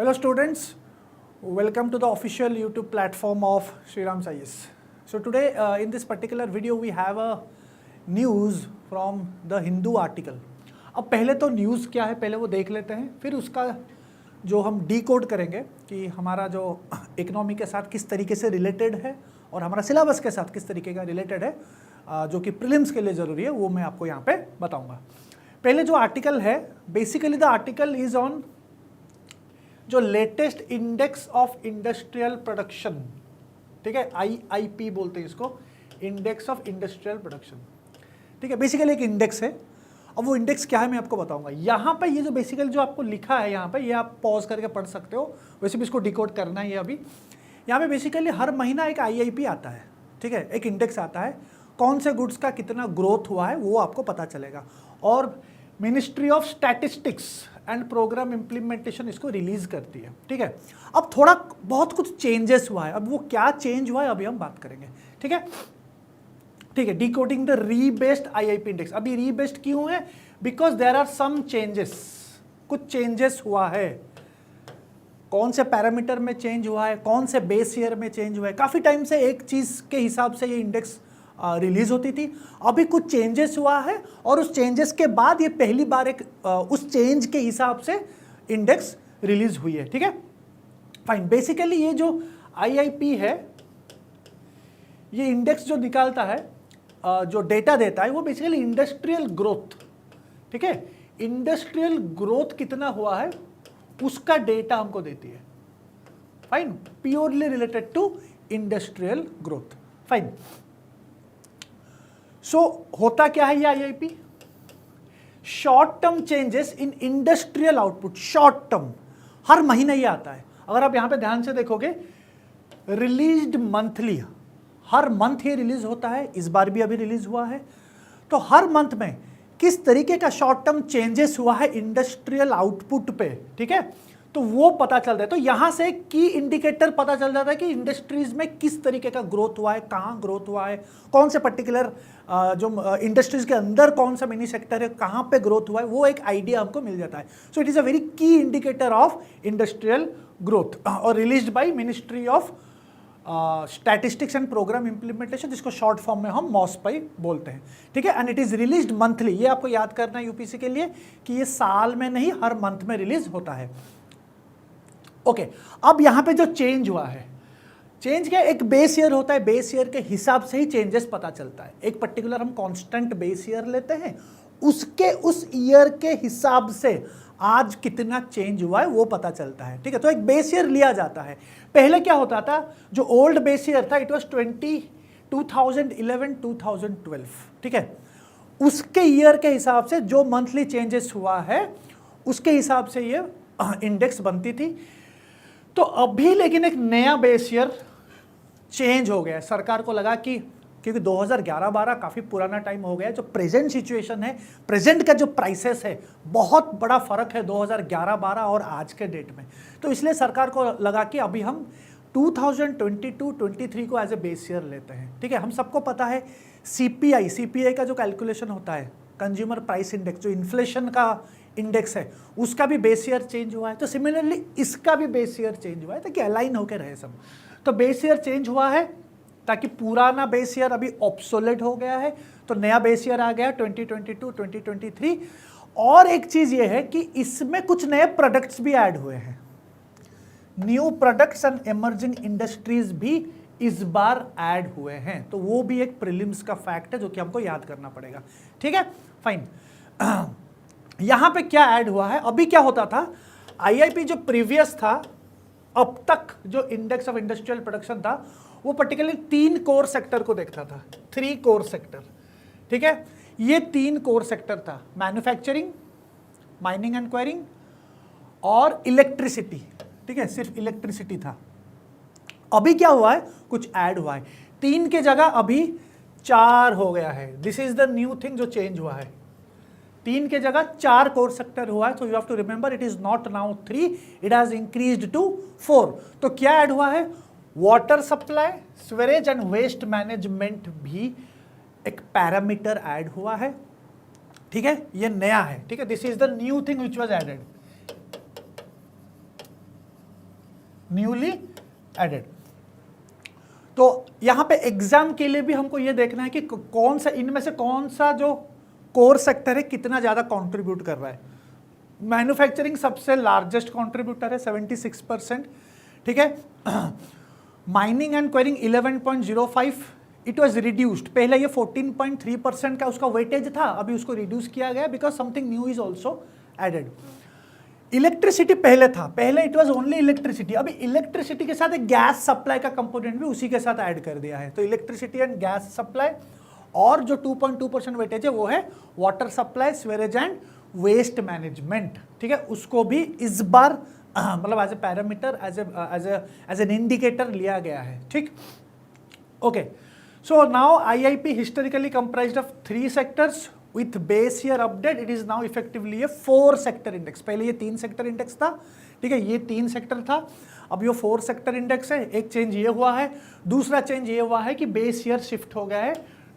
Hello students, welcome to the official YouTube platform of Shriram Science. So today in this particular video we have a news from the Hindu article. अब पहले तो news क्या है पहले वो देख लेते हैं, फिर उसका जो हम डीकोड करेंगे कि हमारा जो इकोनॉमी के साथ किस तरीके से रिलेटेड है और हमारा सिलेबस के साथ किस तरीके का रिलेटेड है, जो कि प्रीलिम्स के लिए ज़रूरी है, वो मैं आपको यहाँ पे बताऊँगा. पहले जो आर्टिकल है, basically the article is on जो latest index of industrial production, ठीक है, IIP बोलते हैं इसको, इंडेक्स ऑफ इंडस्ट्रियल प्रोडक्शन. ठीक है, बेसिकली एक इंडेक्स है. अब वो इंडेक्स क्या है मैं आपको बताऊंगा. यहाँ पे ये जो बेसिकली जो आपको लिखा है यहाँ पे, ये आप पॉज करके पढ़ सकते हो, वैसे भी इसको डिकोड करना है. ये अभी यहाँ पे बेसिकली हर महीना एक IIP आता है, ठीक है, एक इंडेक्स आता है, कौन से गुड्स का कितना ग्रोथ हुआ है वो आपको पता चलेगा. और ministry of statistics and programme implementation इसको रिलीज करती है. ठीक है, अब थोड़ा बहुत कुछ चेंजेस हुआ है. अब वो क्या चेंज हुआ है अभी हम बात करेंगे. ठीक है, ठीक है, decoding the rebased IIP index. अभी रीबेस्ड क्यों है? Because there are some changes, कुछ चेंजेस हुआ है. कौन से पैरामीटर में चेंज हुआ है, कौन से बेस ईयर में चेंज हुआ है. काफ़ी टाइम से एक चीज़ के हिसाब से ये इंडेक्स रिलीज होती थी, अभी कुछ चेंजेस हुआ है और उस चेंजेस के बाद ये पहली बार एक उस चेंज के हिसाब से इंडेक्स रिलीज हुई है. ठीक है, फाइन. बेसिकली ये जो IIP है, ये इंडेक्स जो निकालता है, जो डेटा देता है, वो बेसिकली इंडस्ट्रियल ग्रोथ. ठीक है, इंडस्ट्रियल ग्रोथ कितना हुआ है उसका डेटा हमको देती है. Fine, purely related to industrial growth. Fine. So होता क्या है ये IIP? Short term changes in industrial output. Short term हर महीने ये आता है. अगर आप यहां पे ध्यान से देखोगे, रिलीज्ड मंथली, हर मंथ ये रिलीज होता है. इस बार भी अभी रिलीज हुआ है. तो हर मंथ में किस तरीके का शॉर्ट टर्म चेंजेस हुआ है इंडस्ट्रियल आउटपुट पे, ठीक है, तो वो पता चल रहा है. तो यहां से की इंडिकेटर पता चल जाता है कि इंडस्ट्रीज में किस तरीके का ग्रोथ हुआ है, कहां ग्रोथ हुआ है, कौन से पर्टिकुलर जो इंडस्ट्रीज के अंदर कौन सा मिनी सेक्टर है, कहां पे ग्रोथ हुआ है, वो एक आइडिया हमको मिल जाता है. So it is a very key indicator of industrial growth और released by ministry of statistics and programme implementation, जिसको शॉर्ट फॉर्म में हम MOSPI बोलते हैं. ठीक है, and it is released monthly. ये आपको याद करना है UPC के लिए कि ये साल में नहीं, हर मंथ में रिलीज होता है. ओके, अब यहां पे जो चेंज हुआ है, चेंज क्या, एक बेस ईयर होता है, बेस ईयर के हिसाब से ही चेंजेस पता चलता है. एक पर्टिकुलर हम कांस्टेंट बेस ईयर लेते हैं, उसके उस ईयर के हिसाब से आज कितना चेंज हुआ है वो पता चलता है. ठीक है, तो एक बेस ईयर लिया जाता है. पहले क्या होता था, जो ओल्ड बेस ईयर था, इट वाज 2011-2012. ठीक है, उसके ईयर के हिसाब से जो मंथली चेंजेस हुआ है उसके हिसाब से ये इंडेक्स बनती थी. तो अभी लेकिन एक नया बेस ईयर चेंज हो गया. सरकार को लगा कि क्योंकि 2011-12 काफ़ी पुराना टाइम हो गया, जो प्रेजेंट सिचुएशन है, प्रेजेंट का जो प्राइसेस है, बहुत बड़ा फर्क है 2011-12 और आज के डेट में. तो इसलिए सरकार को लगा कि अभी हम 2022-23 को एज ए बेस ईयर लेते हैं. ठीक है, हम सबको पता है CPI का जो कैलकुलेशन होता है, कंज्यूमर प्राइस इंडेक्स, जो इन्फ्लेशन का इंडेक्स है, उसका भी बेस ईयर चेंज हुआ है. तो सिमिलरली इसका भी बेस ईयर चेंज हुआ है ताकि अलाइन होकर रहे सब. तो बेस ईयर चेंज हुआ है ताकि पुराना बेस ईयर अभी ऑब्सोलेट हो गया है, तो नया बेस ईयर आ गया 2022-2023. और एक चीज ये है कि इसमें कुछ नए प्रोडक्ट्स भी ऐड हुए हैं. New products and emerging industries भी इस बार ऐड हुए हैं. तो वो भी एक प्रीलिम्स का फैक्ट है जो कि हमको याद करना पड़ेगा. ठीक है, फाइन. यहां पे क्या ऐड हुआ है, अभी क्या होता था, IIP जो प्रीवियस था, अब तक जो इंडेक्स ऑफ इंडस्ट्रियल प्रोडक्शन था, वो पर्टिकुलरली 3 कोर सेक्टर को देखता था. 3 कोर सेक्टर. ठीक है, ये 3 कोर सेक्टर था, मैन्युफैक्चरिंग, माइनिंग एंड क्वायरिंग और इलेक्ट्रिसिटी. ठीक है, सिर्फ इलेक्ट्रिसिटी था. अभी क्या हुआ है, कुछ ऐड हुआ है. 3 के जगह अभी 4 हो गया है. This is the new thing जो चेंज हुआ है. 3 के जगह 4 कोर सेक्टर हुआ है. So you have to remember, it is not now 3, it has increased to 4. तो क्या ऐड हुआ है, water supply, sewerage and waste management भी एक पैरामीटर ऐड हुआ है. ठीक है, ये नया है. ठीक है, this is the new thing which was added. Newly added. तो यहां पे एग्जाम के लिए भी हमको ये देखना है कि कौन सा इनमें से कौन सा जो कोर सेक्टर है कितना ज्यादा कंट्रीब्यूट कर रहा है। मैन्युफैक्चरिंग सबसे लार्जेस्ट कंट्रीब्यूटर है 76%, ठीक है। Mining and quarrying 11.05, it was reduced, पहले ये 14.3% का उसका वेटेज था, अभी उसको रिड्यूस किया गया because something new is also added. Electricity पहले था, पहले इट वाज ओनली इलेक्ट्रिसिटी, अभी इलेक्ट्रिसिटी के साथ एक गैस सप्लाई का कंपोनेंट भी उसी के साथ ऐड कर दिया है। तो इलेक्ट्रिसिटी एंड गैस सप्लाई, और जो 2.2% वेटेज है वो है water supply, sewerage and waste management, ठीक है। उसको भी इस बार मतलब as a parameter, as an indicator लिया गया है, ठीक। Okay, so now IIP historically comprised of 3 sectors with base year update, it is now effectively a 4 sector index। पहले ये 3 सेक्टर इंडेक्स था, ठीक है, ये 3 सेक्टर था, अब ये 4 सेक्टर इंडेक्स है। एक चेंज ये हुआ है, दूसरा चेंज ये हुआ है कि बेस ईयर शिफ्ट हो गया है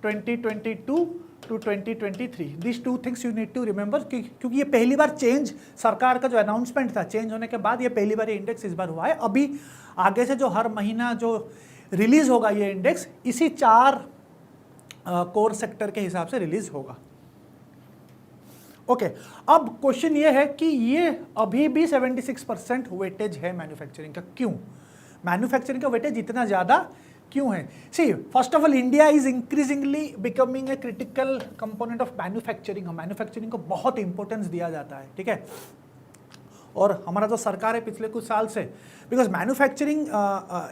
2022 to 2023। This 2 things you need to remember, क्योंकि ये पहली बार चेंज, सरकार का जो अनाउंसमेंट था चेंज होने के बाद ये पहली बार ये इंडेक्स इस बार हुआ है। अभी आगे से जो हर महीना जो रिलीज होगा ये इंडेक्स, इसी 4 कोर सेक्टर के हिसाब से रिलीज होगा। ओके, अब क्वेश्चन ये है कि ये अभी भी 76% वेटेज है मैन्युफैक्चरिंग का, क्यों? मैन्युफैक्चरिंग का वेटेज इतना ज़्यादा क्यों है? See, first of all India is increasingly becoming a critical component of manufacturing. Manufacturing को बहुत इंपॉर्टेंस दिया जाता है, ठीक है। और हमारा जो सरकार है पिछले कुछ साल से, बिकॉज मैन्युफैक्चरिंग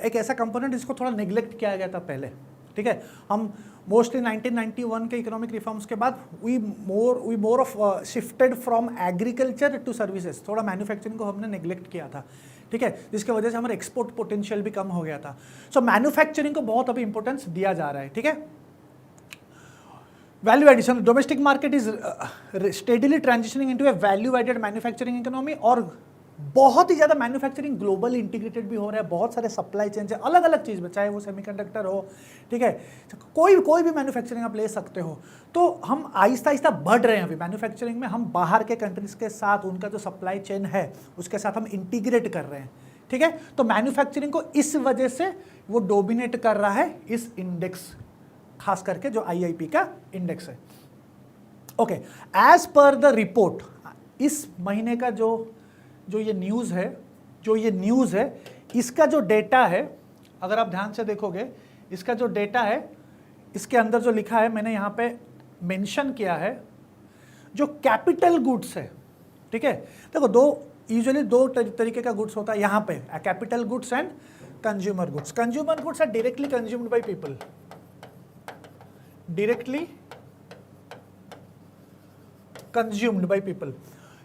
एक ऐसा कंपोनेंट जिसको थोड़ा नेग्लेक्ट किया गया था पहले, ठीक है। हम मोस्टली 1991 के इकोनॉमिक रिफॉर्म्स के बाद we more of shifted from agriculture to services, थोड़ा मैन्युफैक्चरिंग को हमने नेग्लेक्ट किया था, ठीक है, जिसके वजह से हमारा एक्सपोर्ट पोटेंशियल भी कम हो गया था। सो मैन्युफैक्चरिंग को बहुत अभी इंपॉर्टेंस दिया जा रहा है, ठीक है। Value addition, domestic market is steadily transitioning into a value added manufacturing economy, और बहुत ही ज़्यादा मैन्युफैक्चरिंग ग्लोबल इंटीग्रेटेड भी हो रहा है, बहुत सारे सप्लाई चेन है अलग अलग चीज़ में, चाहे वो सेमीकंडक्टर हो, ठीक है, कोई भी मैन्युफैक्चरिंग आप ले सकते हो। तो हम आहिस्ता आहिस्ता बढ़ रहे हैं अभी मैन्युफैक्चरिंग में, हम बाहर के कंट्रीज़ के साथ उनका जो सप्लाई चेन है उसके साथ हम इंटीग्रेट कर रहे हैं, ठीक है। तो मैन्युफैक्चरिंग को इस वजह से वो डोमिनेट कर रहा है इस इंडेक्स, खास करके जो IIP का इंडेक्स है। Okay, as per the report, इस महीने का जो ये न्यूज़ है, इसका जो डेटा है, अगर आप ध्यान से देखोगे, इसका जो डेटा है, इसके अंदर जो लिखा है, मैंने यहाँ पे मेंशन किया है, जो कैपिटल गुड्स है, ठीक है। देखो, यूजुअली दो तरीके का गुड्स होता है यहाँ पे, capital goods and consumer goods. Consumer goods are directly consumed by people, directly consumed by people.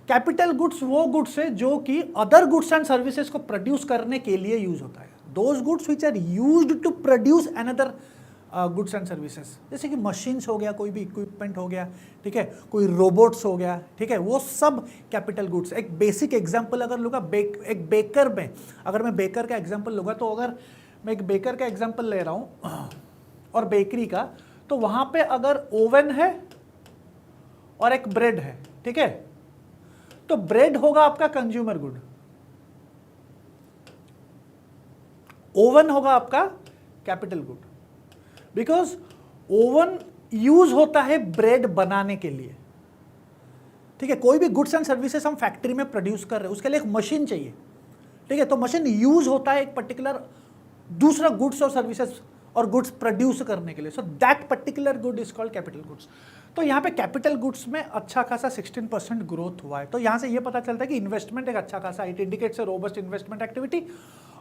Capital goods वो गुड्स है जो कि अदर गुड्स एंड सर्विसेज को प्रोड्यूस करने के लिए यूज होता है। Those goods which are used to produce another goods and services, जैसे कि मशीन्स हो गया, कोई भी इक्विपमेंट हो गया, ठीक है, कोई रोबोट्स हो गया, ठीक है, वो सब कैपिटल गुड्स। एक बेसिक एग्जांपल अगर लूँगा, एक बेकर में, अगर मैं बेकर का एग्जांपल लूँगा, तो अगर मैं एक बेकर का एग्जांपल ले रहा हूँ और बेकरी का, तो वहाँ पे अगर ओवन है और एक ब्रेड है, ठीक है, तो ब्रेड होगा आपका कंज्यूमर गुड, ओवन होगा आपका capital good, because oven use होता है ब्रेड बनाने के लिए, ठीक है। कोई भी गुड्स एंड सर्विसेज हम फैक्ट्री में प्रोड्यूस कर रहे हैं, उसके लिए एक मशीन चाहिए, ठीक है, तो मशीन यूज होता है एक पर्टिकुलर दूसरा गुड्स और सर्विसेज और गुड्स प्रोड्यूस करने के लिए, so that particular good is called capital goods. तो यहाँ पे कैपिटल गुड्स में अच्छा खासा 16% ग्रोथ हुआ है। तो यहाँ से ये पता चलता है कि इन्वेस्टमेंट एक अच्छा खासा, it indicates robust investment activity,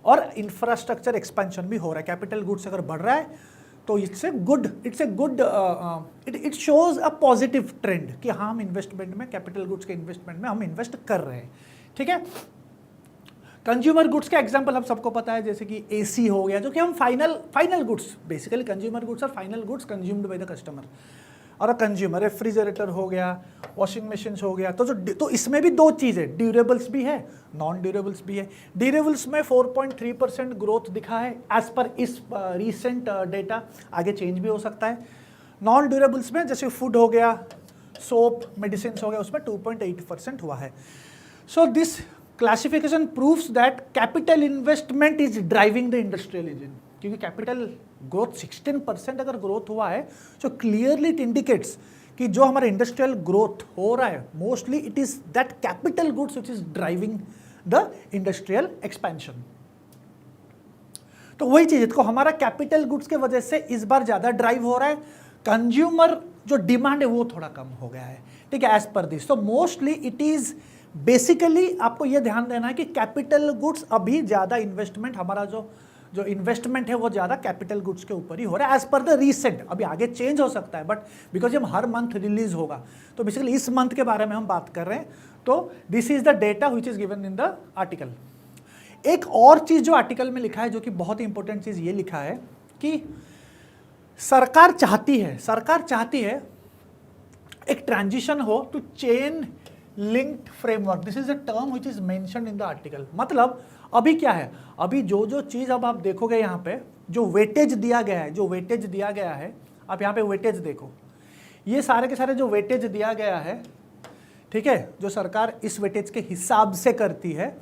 और इंफ्रास्ट्रक्चर एक्सपेंशन भी हो रहा है। कैपिटल गुड्स अगर बढ़ रहा है तो it's a good, it shows a positive trend कि हाँ, हम इन्वेस्टमेंट में, कैपिटल गुड्स के इन्वेस्टमेंट में हम इन्वेस्ट कर रहे हैं, ठीक है। कंज्यूमर गुड्स का एग्जांपल हम सबको पता है, जैसे कि एसी हो गया, जो कि हम final goods, basically consumer goods और final goods consumed by the customer और कंज्यूमर। रेफ्रिजरेटर हो गया, वॉशिंग मशीन्स हो गया, तो इसमें भी दो चीज़ें, ड्यूरेबल्स भी है, नॉन ड्यूरेबल्स भी है। ड्यूरेबल्स में 4.3% ग्रोथ दिखा है एज पर इस रिसेंट डेटा, आगे चेंज भी हो सकता है। नॉन ड्यूरेबल्स में जैसे फूड हो गया, सोप, मेडिसिन हो गया, उसमें 2.8% हुआ है। So this classification proves that capital investment is driving the industrial engine, क्योंकि कैपिटल ग्रोथ 16% अगर ग्रोथ हुआ है, सो क्लियरली इट इंडिकेट्स कि जो हमारा इंडस्ट्रियल ग्रोथ हो रहा है mostly it is that capital goods which is driving the industrial expansion. तो वही चीज इसको हमारा कैपिटल गुड्स के वजह से इस बार ज्यादा ड्राइव हो रहा है, कंज्यूमर जो डिमांड है वो थोड़ा कम हो गया है, ठीक है, एज पर दिस। तो मोस्टली इट इज बेसिकली आपको ये ध्यान देना है कि कैपिटल गुड्स अभी ज्यादा इन्वेस्टमेंट, हमारा जो इन्वेस्टमेंट है वो ज्यादा कैपिटल गुड्स के ऊपर ही हो रहा है एज पर द रीसेंट। अभी आगे चेंज हो सकता है बट बिकॉज हम हर मंथ रिलीज होगा, तो बेसिकली इस मंथ के बारे में हम बात कर रहे हैं। तो this is the data which is given in the article. एक और चीज जो आर्टिकल में लिखा है, जो कि बहुत ही इंपॉर्टेंट चीज ये लिखा है कि सरकार चाहती है एक ट्रांजिशन हो to chain linked framework. This is a term which is mentioned in the article. मतलब अभी क्या है, अभी जो चीज अब आप देखोगे यहाँ पे जो वेटेज दिया गया है, आप यहाँ पे वेटेज देखो, ये सारे के सारे जो वेटेज दिया गया है, ठीक है, जो सरकार इस वेटेज के हिसाब से करती है,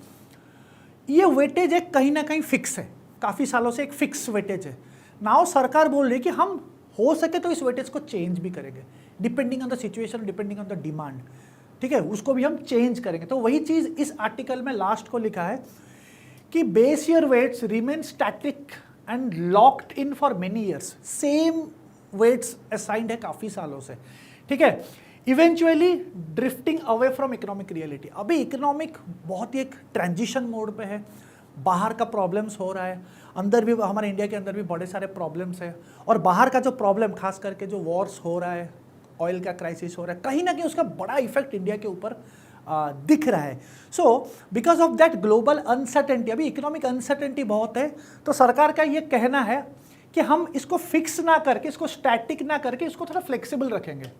ये वेटेज एक कहीं ना कहीं फिक्स है, काफी सालों से एक फिक्स वेटेज है। नाउ सरकार बोल रही है कि हम हो सके तो इस वेटेज को चेंज भी करेंगे depending on the situation, depending on the demand, ठीक है, उसको भी हम चेंज करेंगे। तो वही चीज इस आर्टिकल में लास्ट को लिखा है कि base year weights remain static and locked in for many years. Same weights assigned है काफी सालों से, ठीक है, eventually drifting away from economic reality. अभी इकोनॉमिक बहुत ही एक ट्रांजिशन मोड पे है, बाहर का प्रॉब्लम्स हो रहा है, अंदर भी हमारे इंडिया के अंदर भी बड़े सारे प्रॉब्लम्स है, और बाहर का जो प्रॉब्लम खास करके जो वॉर्स हो रहा है, ऑयल का क्राइसिस हो रहा है, कहीं ना कहीं उसका बड़ा इफेक्ट इंडिया के ऊपर दिख रहा है। So because of that global uncertainty, अभी इकोनॉमिक अनसर्टेनिटी बहुत है, तो सरकार का ये कहना है कि हम इसको फिक्स ना करके, इसको स्टैटिक ना करके, इसको थोड़ा फ्लेक्सिबल रखेंगे,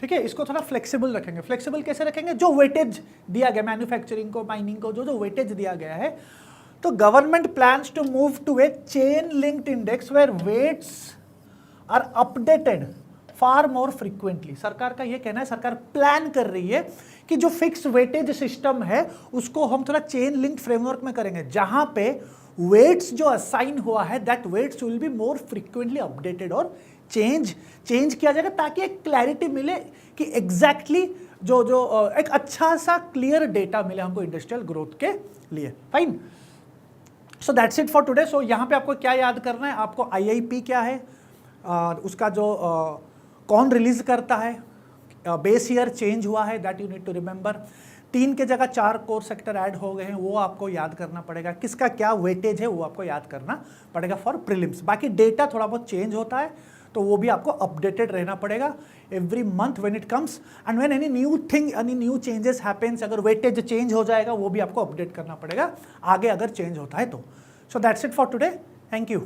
ठीक है, इसको थोड़ा फ्लेक्सिबल रखेंगे। फ्लेक्सिबल कैसे रखेंगे, जो वेटेज दिया गया मैन्युफैक्चरिंग को, माइनिंग को, जो वेटेज दिया गया है, तो government plans to move to a chain linked index where weights are updated far more frequently. सरकार का ये कहना है, सरकार प्लान कर रही है कि जो फिक्स वेटेज सिस्टम है उसको हम थोड़ा चेन लिंक्ड फ्रेमवर्क में करेंगे, जहां पे वेट्स जो असाइन हुआ है that weights will be more frequently updated और चेंज किया जाएगा, ताकि एक क्लैरिटी मिले कि एग्जैक्टली जो एक अच्छा सा क्लियर डेटा मिले हमको इंडस्ट्रियल ग्रोथ के लिए। Fine, so that's it for today. सो यहाँ पे आपको क्या याद करना है, आपको IIP क्या है, उसका जो कौन रिलीज करता है, बेस ईयर चेंज हुआ है, that you need to remember. 3 के जगह 4 कोर सेक्टर ऐड हो गए हैं, वो आपको याद करना पड़ेगा। किसका क्या वेटेज है वो आपको याद करना पड़ेगा फॉर प्रीलिम्स। बाकी डेटा थोड़ा बहुत चेंज होता है तो वो भी आपको अपडेटेड रहना पड़ेगा every month when it comes, and when any new thing, any new changes happens, अगर वेटेज चेंज हो जाएगा वो भी आपको अपडेट करना पड़ेगा आगे अगर चेंज होता है तो। सो that's it for today, thank you.